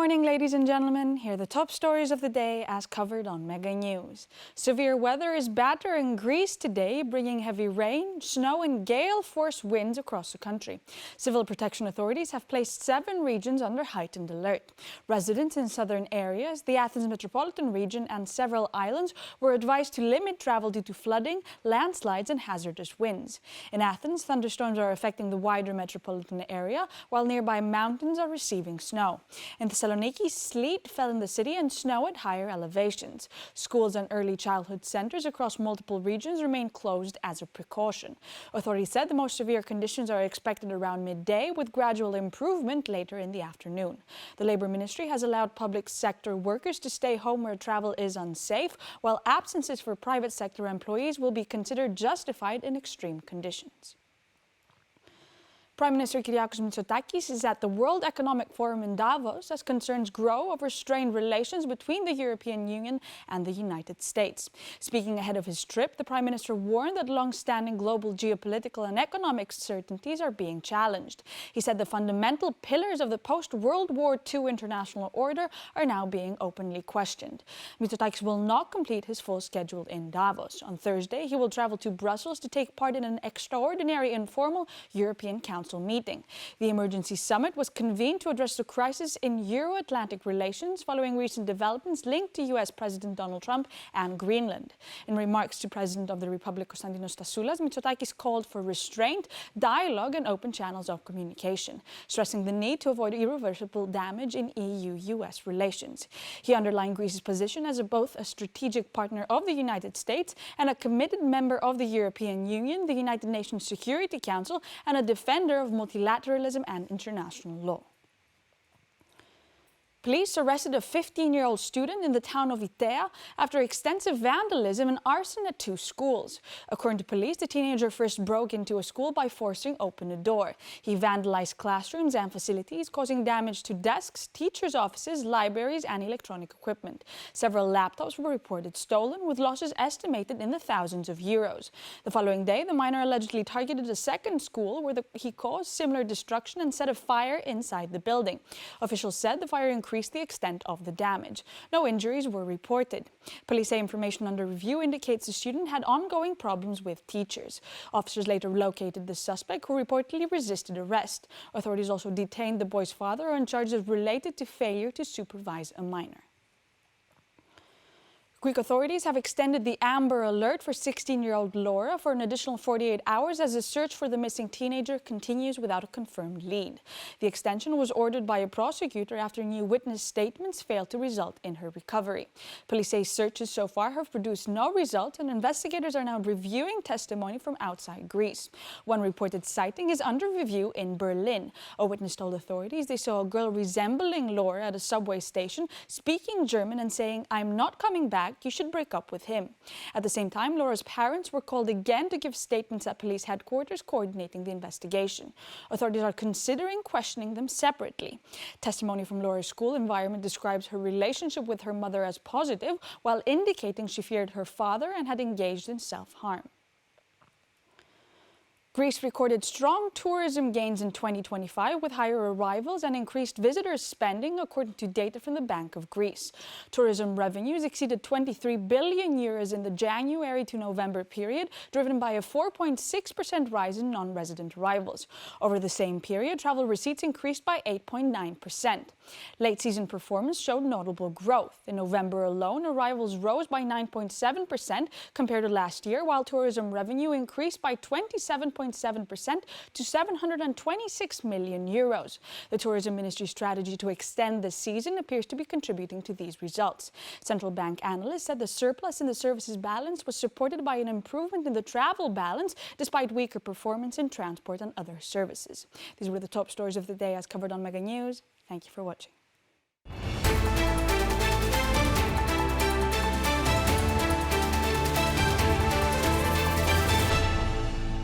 morning, ladies and gentlemen. Here are the top stories of the day as covered on Mega News. Severe weather is battering Greece today, bringing heavy rain, snow and gale-force winds across the country. Civil protection authorities have placed 7 regions under heightened alert. Residents in southern areas, the Athens metropolitan region and several islands were advised to limit travel due to flooding, landslides and hazardous winds. In Athens, thunderstorms are affecting the wider metropolitan area, while nearby mountains are receiving snow. In Thessaloniki, sleet fell in the city and snow at higher elevations. Schools and early childhood centers across multiple regions remain closed as a precaution. Authorities said the most severe conditions are expected around midday, with gradual improvement later in the afternoon. The Labor Ministry has allowed public sector workers to stay home where travel is unsafe, while absences for private sector employees will be considered justified in extreme conditions. Prime Minister Kyriakos Mitsotakis is at the World Economic Forum in Davos as concerns grow over strained relations between the European Union and the United States. Speaking ahead of his trip, the Prime Minister warned that long-standing global geopolitical and economic certainties are being challenged. He said the fundamental pillars of the post-World War II international order are now being openly questioned. Mitsotakis will not complete his full schedule in Davos. On Thursday, he will travel to Brussels to take part in an extraordinary informal European Council meeting. The emergency summit was convened to address the crisis in Euro-Atlantic relations following recent developments linked to US President Donald Trump and Greenland. In remarks to President of the Republic Konstantinos Stassoulas, Mitsotakis called for restraint, dialogue and open channels of communication, stressing the need to avoid irreversible damage in EU-US relations. He underlined Greece's position as both a strategic partner of the United States and a committed member of the European Union, the United Nations Security Council, and a defender of multilateralism and international law. Police arrested a 15-year-old student in the town of Itea after extensive vandalism and arson at 2 schools. According to police, the teenager first broke into a school by forcing open a door. He vandalized classrooms and facilities, causing damage to desks, teachers' offices, libraries, and electronic equipment. Several laptops were reported stolen, with losses estimated in the thousands of euros. The following day, the minor allegedly targeted a second school where he caused similar destruction and set a fire inside the building. Officials said the fire increased the extent of the damage. No injuries were reported. Police say information under review indicates the student had ongoing problems with teachers. Officers later located the suspect, who reportedly resisted arrest. Authorities also detained the boy's father on charges related to failure to supervise a minor. Greek authorities have extended the Amber Alert for 16-year-old Laura for an additional 48 hours as the search for the missing teenager continues without a confirmed lead. The extension was ordered by a prosecutor after new witness statements failed to result in her recovery. Police say searches so far have produced no result, and investigators are now reviewing testimony from outside Greece. One reported sighting is under review in Berlin. A witness told authorities they saw a girl resembling Laura at a subway station, speaking German and saying, "I'm not coming back. You should break up with him." At the same time, Laura's parents were called again to give statements at police headquarters coordinating the investigation. Authorities are considering questioning them separately. Testimony from Laura's school environment describes her relationship with her mother as positive, while indicating she feared her father and had engaged in self-harm. Greece recorded strong tourism gains in 2025 with higher arrivals and increased visitors spending, according to data from the Bank of Greece. Tourism revenues exceeded 23 billion euros in the January to November period, driven by a 4.6% rise in non-resident arrivals. Over the same period, travel receipts increased by 8.9%. Late season performance showed notable growth. In November alone, arrivals rose by 9.7% compared to last year, while tourism revenue increased by 27.7% to 726 million euros. The Tourism Ministry's strategy to extend the season appears to be contributing to these results. Central Bank analysts said the surplus in the services balance was supported by an improvement in the travel balance, despite weaker performance in transport and other services. These were the top stories of the day as covered on Mega News. Thank you for watching.